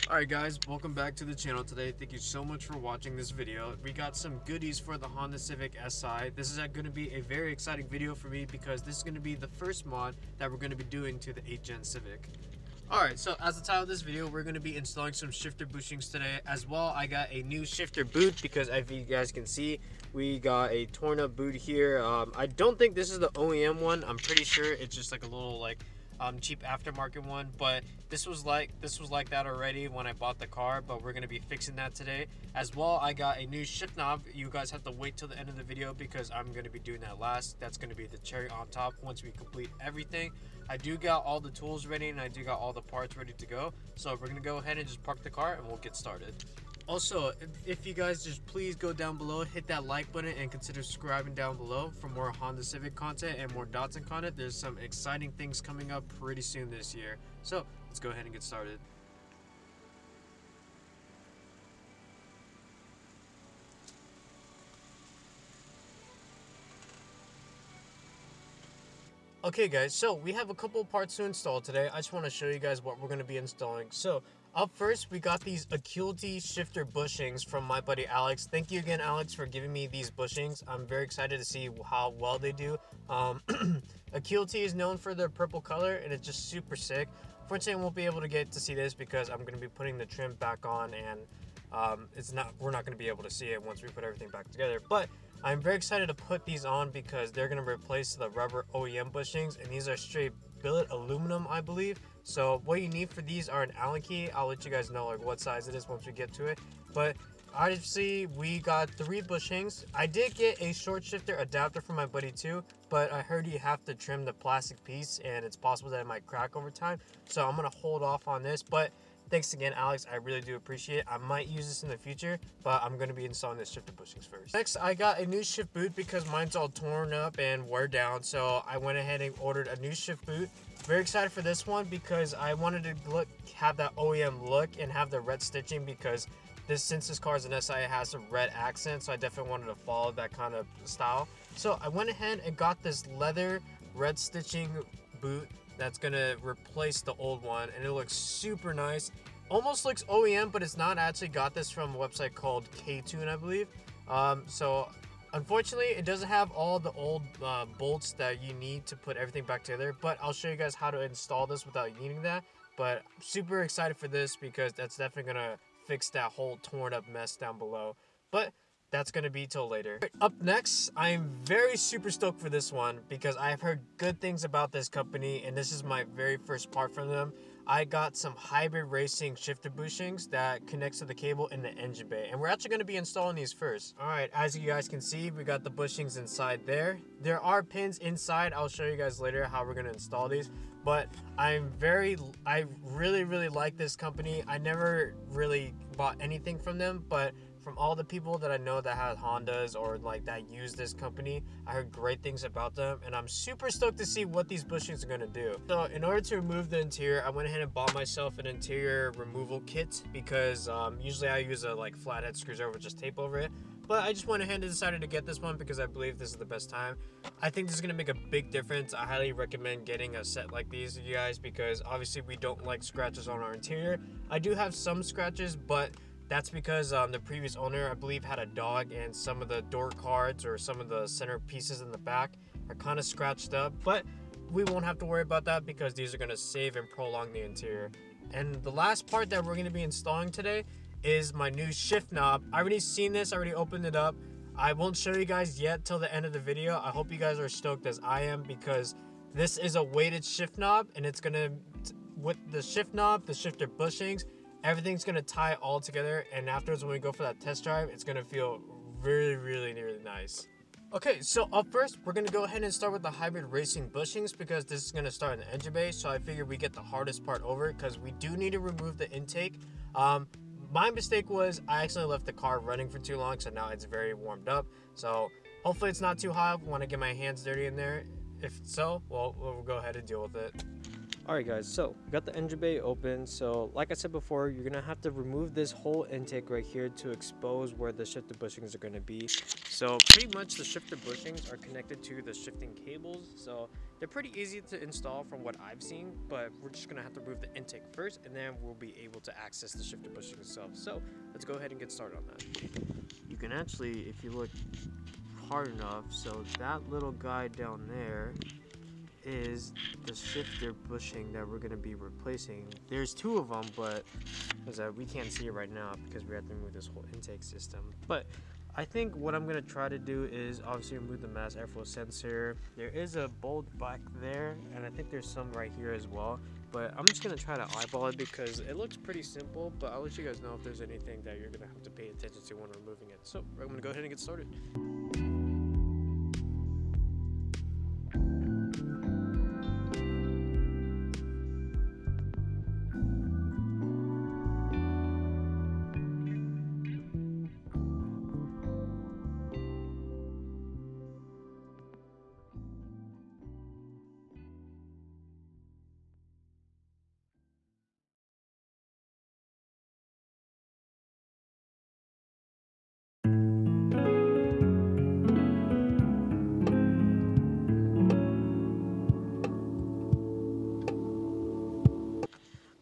Alright guys, welcome back to the channel today. Thank you so much for watching this video. We got some goodies for the Honda Civic Si. This is going to be a very exciting video for me because this is going to be the first mod that we're going to be doing to the 8th Gen Civic. Alright, so as the title of this video, we're going to be installing some shifter bushings today. As well, I got a new shifter boot because as you guys can see, we got a torn up boot here. I don't think this is the OEM one. I'm pretty sure it's just like a little cheap aftermarket one, but this was like that already when I bought the car, but we're going to be fixing that today. As well, I got a new shift knob. You guys have to wait till the end of the video because I'm going to be doing that last. That's going to be the cherry on top once we complete everything. I do got all the tools ready and I do got all the parts ready to go, so we're going to go ahead and just park the car and we'll get started. Also, if you guys just please go down below, hit that like button, and consider subscribing down below for more Honda Civic content and more Datsun content. There's some exciting things coming up pretty soon this year. So let's go ahead and get started. Okay guys, so we have a couple parts to install today. I just want to show you guys what we're going to be installing. So up first, we got these Acuity shifter bushings from my buddy Alex. Thank you again, Alex, for giving me these bushings. I'm very excited to see how well they do. Acuity is known for their purple color and it's just super sick. Unfortunately, I won't be able to get to see this because I'm going to be putting the trim back on, and we're not going to be able to see it once we put everything back together. But I'm very excited to put these on because they're going to replace the rubber OEM bushings, and these are straight billet aluminum, I believe. So what you need for these are an Allen key. I'll let you guys know like what size it is once we get to it. But obviously we got 3 bushings. I did get a short shifter adapter from my buddy too, but I heard you have to trim the plastic piece and it's possible that it might crack over time. So I'm going to hold off on this, but thanks again, Alex. I really do appreciate it. I might use this in the future, but I'm going to be installing the shifter bushings first. Next, I got a new shift boot because mine's all torn up and wore down. So I went ahead and ordered a new shift boot. Very excited for this one because I wanted to have that OEM look and have the red stitching because since this car is an SI, it has a red accent. So I definitely wanted to follow that kind of style. So I went ahead and got this leather red stitching boot that's gonna replace the old one, and it looks super nice. Almost looks OEM, but it's not. I actually got this from a website called K-Tune, I believe. So unfortunately it doesn't have all the old bolts that you need to put everything back together, but I'll show you guys how to install this without needing that. But I'm super excited for this because that's definitely gonna fix that whole torn up mess down below, but that's gonna be till later. Up next, I'm very super stoked for this one because I've heard good things about this company, and this is my very first part from them. I got some hybrid racing shifter bushings that connects to the cable in the engine bay, and we're actually going to be installing these first. All right, as you guys can see, we got the bushings inside there. There are pins inside. I'll show you guys later how we're going to install these, but I really like this company. I never really bought anything from them, but from all the people that I know that have Hondas or like that use this company, I heard great things about them, and I'm super stoked to see what these bushings are gonna do. So in order to remove the interior, I went ahead and bought myself an interior removal kit because usually I use a flathead screwdriver with just tape over it. But I just went ahead and decided to get this one because I believe this is the best time. I think this is going to make a big difference. I highly recommend getting a set like these, you guys, because obviously we don't like scratches on our interior. I do have some scratches, but that's because the previous owner, I believe, had a dog, and some of the door cards or some of the center pieces in the back are kind of scratched up. But we won't have to worry about that because these are going to save and prolong the interior. And the last part that we're going to be installing today is my new shift knob. I already seen this, I already opened it up. I won't show you guys yet till the end of the video. I hope you guys are stoked as I am because this is a weighted shift knob, and it's gonna, with the shift knob, the shifter bushings, everything's gonna tie all together, and afterwards when we go for that test drive, it's gonna feel really nice. Okay, so up first, we're gonna go ahead and start with the hybrid racing bushings because this is gonna start in the engine bay, so I figured we get the hardest part over because we do need to remove the intake. My mistake was I actually left the car running for too long, so now it's very warmed up. So hopefully it's not too hot. I want to get my hands dirty in there. If so, well, we'll go ahead and deal with it. Alright guys, so we got the engine bay open. So like I said before, you're gonna have to remove this whole intake right here to expose where the shifter bushings are gonna be. So pretty much the shifter bushings are connected to the shifting cables, so they're pretty easy to install from what I've seen, but we're just gonna have to remove the intake first and then we'll be able to access the shifter bushing itself. So let's go ahead and get started on that. You can actually, if you look hard enough, so that little guy down there is the shifter bushing that we're going to be replacing. There's two of them, but we can't see it right now because we have to remove this whole intake system. But I think what I'm going to try to do is obviously remove the mass airflow sensor. There is a bolt back there, and I think there's some right here as well. But I'm just going to try to eyeball it because it looks pretty simple, but I'll let you guys know if there's anything that you're going to have to pay attention to when removing it. So I'm going to go ahead and get started.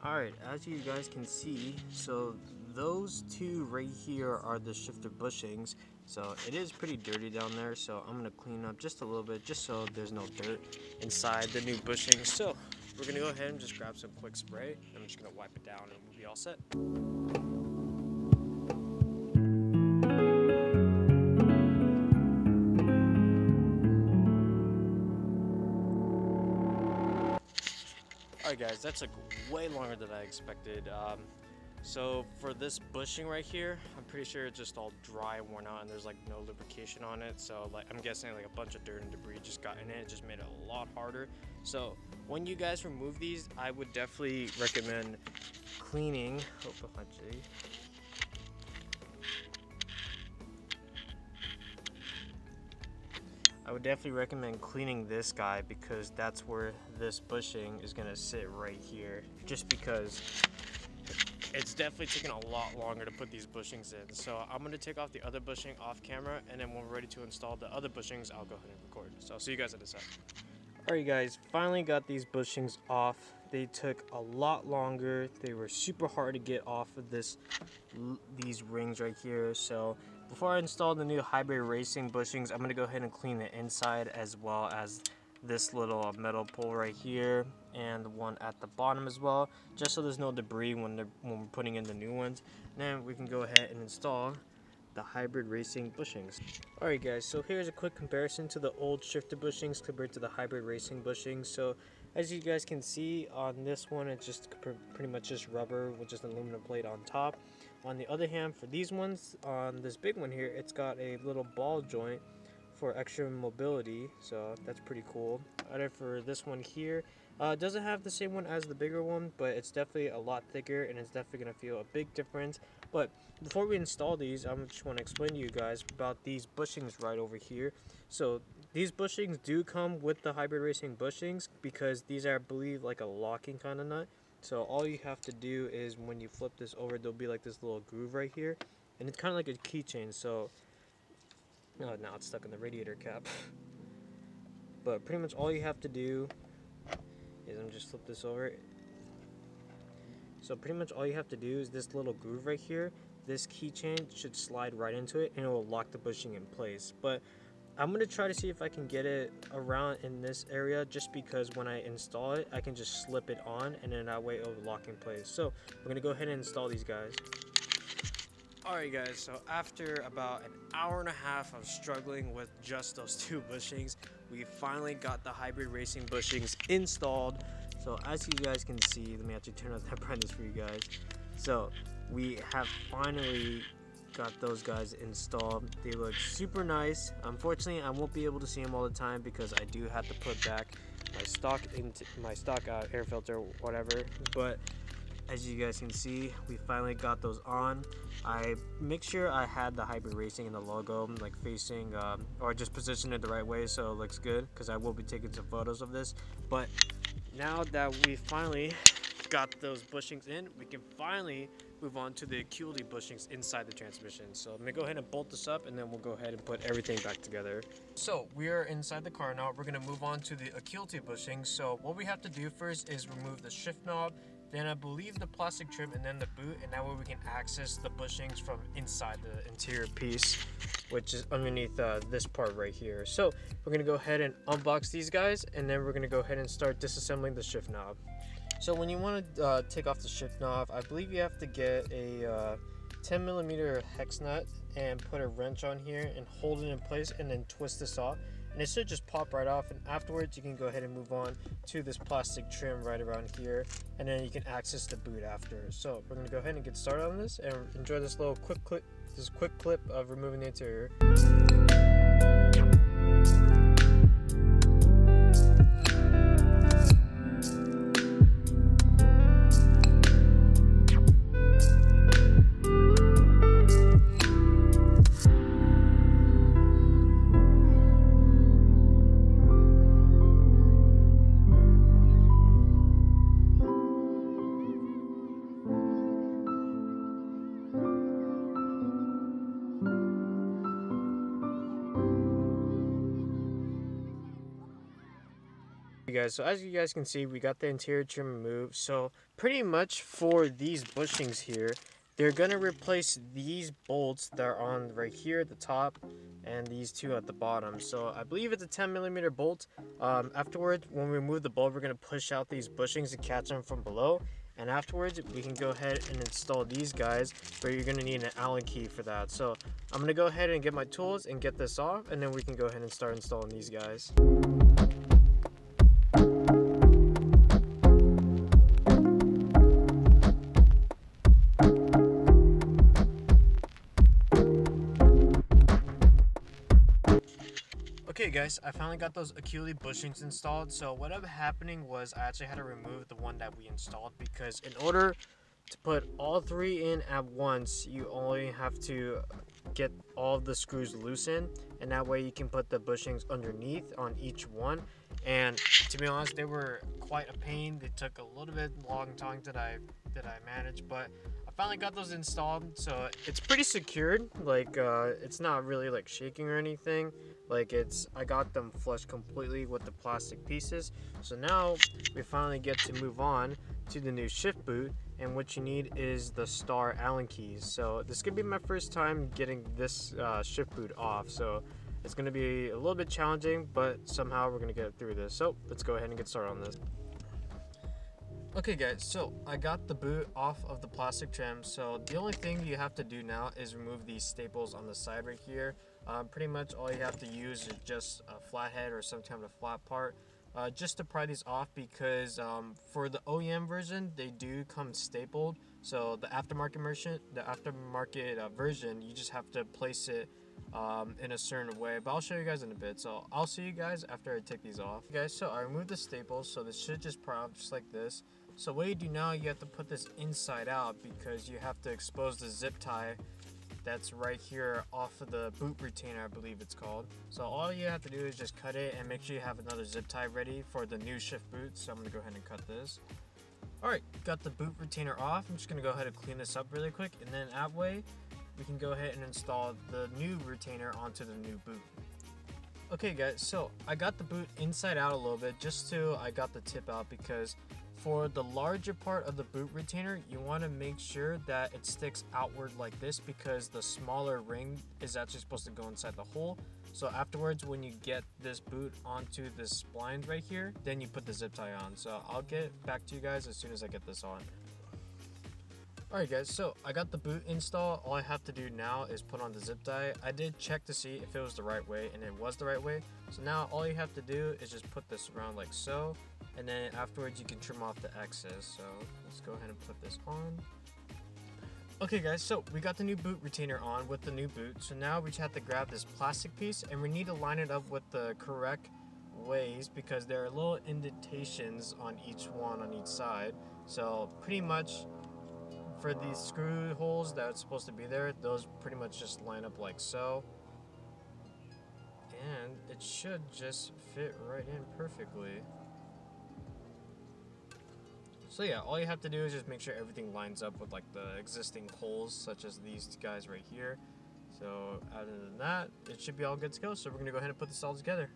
Alright, as you guys can see, so those two right here are the shifter bushings. So it is pretty dirty down there, so I'm going to clean up just a little bit just so there's no dirt inside the new bushings. So we're going to go ahead and just grab some quick spray. I'm just going to wipe it down and we'll be all set. Alright guys, that took way longer than I expected. So for this bushing right here, I'm pretty sure it's just all dry and worn out and there's like no lubrication on it. So like I'm guessing like a bunch of dirt and debris just got in it. It just made it a lot harder. So when you guys remove these, I would definitely recommend cleaning. I would definitely recommend cleaning this guy because that's where this bushing is going to sit right here, just because it's definitely taking a lot longer to put these bushings in. So I'm going to take off the other bushing off camera, and then when we're ready to install the other bushings, I'll go ahead and record. So I'll see you guys at the side. Alright guys, finally got these bushings off. They took a lot longer. They were super hard to get off of these rings right here. So before I install the new hybrid racing bushings, I'm going to go ahead and clean the inside as well as this little metal pole right here and the one at the bottom as well, just so there's no debris when we're putting in the new ones. And then we can go ahead and install the hybrid racing bushings. Alright guys, so here's a quick comparison to the old shifter bushings compared to the hybrid racing bushings. So as you guys can see on this one, it's just pretty much just rubber with just an aluminum plate on top. On the other hand, for these ones, on this big one here, it's got a little ball joint for extra mobility, so that's pretty cool. For this one here, it doesn't have the same one as the bigger one, but it's definitely a lot thicker and it's definitely going to feel a big difference. But before we install these, I just want to explain to you guys about these bushings right over here. So these bushings do come with the hybrid racing bushings because these are, I believe, like a locking kind of nut. So all you have to do is when you flip this over, there'll be like this little groove right here, and it's kind of like a keychain. So now it's stuck in the radiator cap. But pretty much all you have to do is, I'm just flip this over. So pretty much all you have to do is this little groove right here. This keychain should slide right into it and it will lock the bushing in place. But I'm going to try to see if I can get it around in this area, just because when I install it, I can just slip it on and then that way it will lock in place. So we're going to go ahead and install these guys. Alright guys, so after about an hour and a half of struggling with just those two bushings, we finally got the hybrid racing bushings installed. So as you guys can see, let me actually turn up that brightness for you guys. So we have finally got those guys installed. They look super nice. Unfortunately, I won't be able to see them all the time because I do have to put back my stock air filter, whatever. But as you guys can see, we finally got those on. I make sure I had the hybrid racing and the logo like facing or just positioned it the right way so it looks good, because I will be taking some photos of this. But now that we finally got those bushings in, we can finally move on to the Acuity bushings inside the transmission. So I'm gonna go ahead and bolt this up, and then we'll go ahead and put everything back together. So we are inside the car now. We're gonna move on to the Acuity bushings. So what we have to do first is remove the shift knob, then I believe the plastic trim, and then the boot, and that way we can access the bushings from inside the interior piece, which is underneath this part right here. So we're gonna go ahead and unbox these guys, and then we're gonna go ahead and start disassembling the shift knob. So when you want to take off the shift knob, I believe you have to get a 10mm hex nut and put a wrench on here and hold it in place, and then twist this off, and it should just pop right off. And afterwards you can go ahead and move on to this plastic trim right around here, and then you can access the boot after. So we're going to go ahead and get started on this and enjoy this little quick clip of removing the interior. Guys, so as you guys can see, we got the interior trim removed. So pretty much for these bushings here, they're gonna replace these bolts that are on right here at the top and these two at the bottom. So I believe it's a 10mm bolt. Afterwards, when we remove the bolt, we're gonna push out these bushings and catch them from below, and afterwards we can go ahead and install these guys, but you're gonna need an Allen key for that. So I'm gonna go ahead and get my tools and get this off, and then we can go ahead and start installing these guys. Okay guys, I finally got those Acuity bushings installed. So what ended up happening was I actually had to remove the one that we installed, because in order to put all three in at once, you only have to get all of the screws loosened, and that way you can put the bushings underneath on each one. And to be honest, they were quite a pain. They took a little bit long time that I managed, but I finally got those installed. So it's pretty secured. Like it's not really like shaking or anything. Like I got them flush completely with the plastic pieces. So now we finally get to move on to the new shift boot, and what you need is the star Allen keys. So this could be my first time getting this shift boot off, so it's going to be a little bit challenging, but somehow we're going to get through this. So let's go ahead and get started on this. Okay guys, so I got the boot off of the plastic trim. So the only thing you have to do now is remove these staples on the side right here. Pretty much all you have to use is just a flathead or some kind of flat part, just to pry these off, because for the OEM version they do come stapled. So the aftermarket version, you just have to place it in a certain way, but I'll show you guys in a bit. So I'll see you guys after I take these off. Guys, so I removed the staples, so this should just pry off just like this. So what you do now, you have to put this inside out, because you have to expose the zip tie that's right here off of the boot retainer, I believe it's called. So all you have to do is just cut it, and make sure you have another zip tie ready for the new shift boot. So I'm gonna go ahead and cut this. Alright, got the boot retainer off. I'm just gonna go ahead and clean this up really quick, and then that way we can go ahead and install the new retainer onto the new boot. Okay guys, so I got the boot inside out a little bit, just so I got the tip out, because for the larger part of the boot retainer, you want to make sure that it sticks outward like this, because the smaller ring is actually supposed to go inside the hole. So afterwards, when you get this boot onto the splines right here, then you put the zip tie on. So I'll get back to you guys as soon as I get this on. Alright guys, so I got the boot installed. All I have to do now is put on the zip tie. I did check to see if it was the right way, and it was the right way. So now all you have to do is just put this around like so, and then afterwards you can trim off the excess. So let's go ahead and put this on. Okay guys, so we got the new boot retainer on with the new boot. So now we just have to grab this plastic piece, and we need to line it up with the correct ways, because there are little indentations on each one on each side. So pretty much for these screw holes that's supposed to be there, those pretty much just line up like so, and it should just fit right in perfectly. So yeah, all you have to do is just make sure everything lines up with like the existing holes, such as these guys right here. So other than that, it should be all good to go. So we're gonna go ahead and put this all together.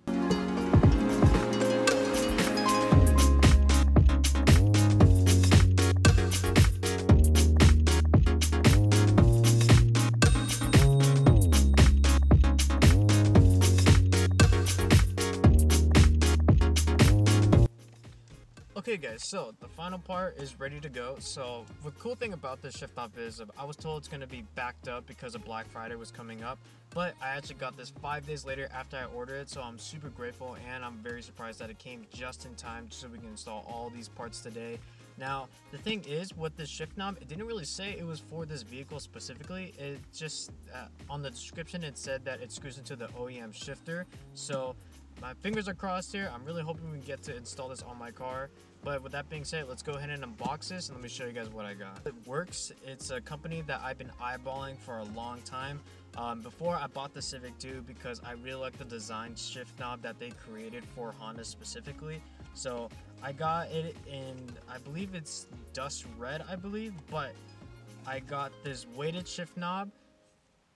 Okay guys, so the final part is ready to go. So the cool thing about this Shiftknob is I was told it's going to be backed up because of Black Friday was coming up, but I actually got this 5 days later after I ordered it, so I'm super grateful, and I'm very surprised that it came just in time so we can install all these parts today. Now the thing is, with this Shiftknob, it didn't really say it was for this vehicle specifically. It just on the description it said that it screws into the OEM shifter. So my fingers are crossed here. I'm really hoping we get to install this on my car. But with that being said, let's go ahead and unbox this and let me show you guys what I got. Billetworkz, it's a company that I've been eyeballing for a long time. Before I bought the Civic 2 because I really like the design Shiftknob that they created for Honda specifically. So I got it in, I believe it's dust red, I believe, but I got this weighted Shiftknob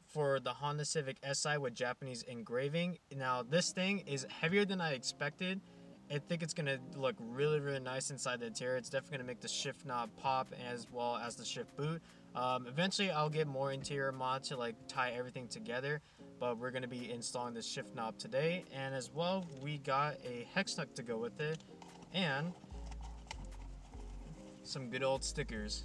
for the Honda Civic Si with Japanese engraving. Now this thing is heavier than I expected. I think it's gonna look really, really nice inside the interior. It's definitely gonna make the Shiftknob pop as well as the shift boot. Eventually I'll get more interior mods to like tie everything together, but we're gonna be installing the Shiftknob today. And as well, we got a hex nut to go with it and some good old stickers.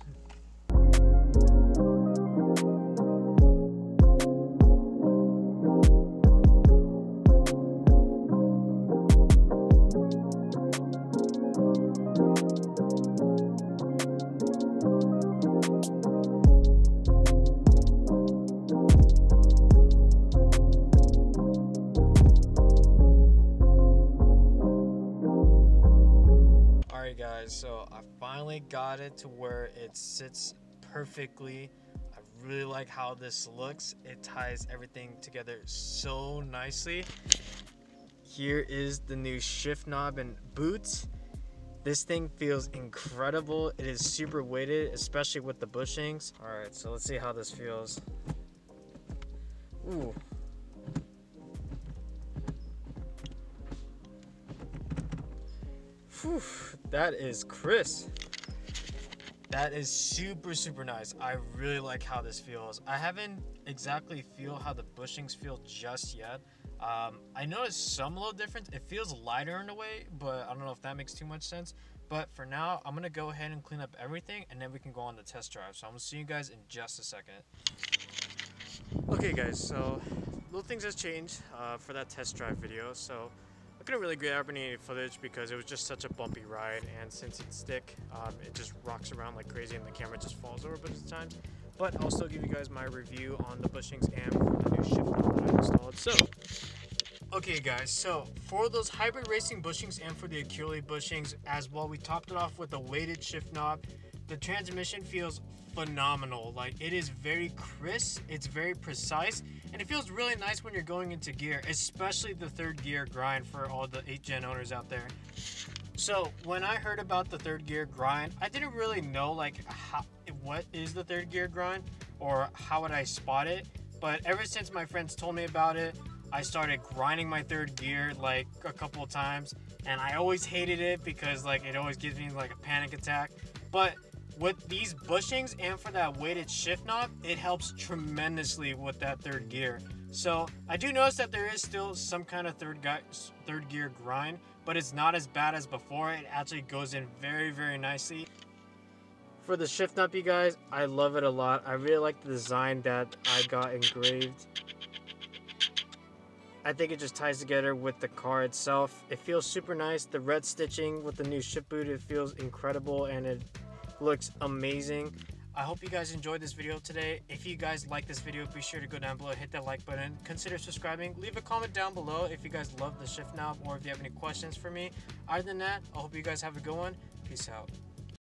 Guys, so I finally got it to where it sits perfectly. I really like how this looks. It ties everything together so nicely. Here is the new Shiftknob and boot. This thing feels incredible. It is super weighted, especially with the bushings. All right, so let's see how this feels. Ooh. Whew, that is crisp. That is super, super nice. I really like how this feels. I haven't exactly feel how the bushings feel just yet. I noticed some little difference. It feels lighter in a way, but I don't know if that makes too much sense. But for now, I'm gonna go ahead and clean up everything and then we can go on the test drive. So I'm gonna see you guys in just a second. Okay guys, so little things has changed for that test drive video. So I couldn't really grab any footage because it was just such a bumpy ride, and since it's thick, it just rocks around like crazy and the camera just falls over a bunch of times. But I'll still give you guys my review on the bushings and for the new Shiftknob that I installed. So, okay guys, so for those hybrid racing bushings and for the Acuity bushings as well, we topped it off with a weighted Shiftknob. The transmission feels phenomenal. Like, it is very crisp, it's very precise, and it feels really nice when you're going into gear, especially the third gear grind for all the 8th gen owners out there. So when I heard about the third gear grind, I didn't really know like what is the third gear grind or how would I spot it, but ever since my friends told me about it, I started grinding my third gear like a couple of times, and I always hated it because like it always gives me like a panic attack. But with these bushings and for that weighted Shiftknob, it helps tremendously with that third gear. So I do notice that there is still some kind of third gear grind, but it's not as bad as before. It actually goes in very, very nicely. For the Shiftknob, you guys, I love it a lot. I really like the design that I got engraved. I think it just ties together with the car itself. It feels super nice. The red stitching with the new shift boot, it feels incredible and it looks amazing. I hope you guys enjoyed this video today. If you guys like this video, be sure to go down below, hit that like button, consider subscribing, leave a comment down below if you guys love the Shiftknob or if you have any questions for me. Other than that, I hope you guys have a good one. Peace out.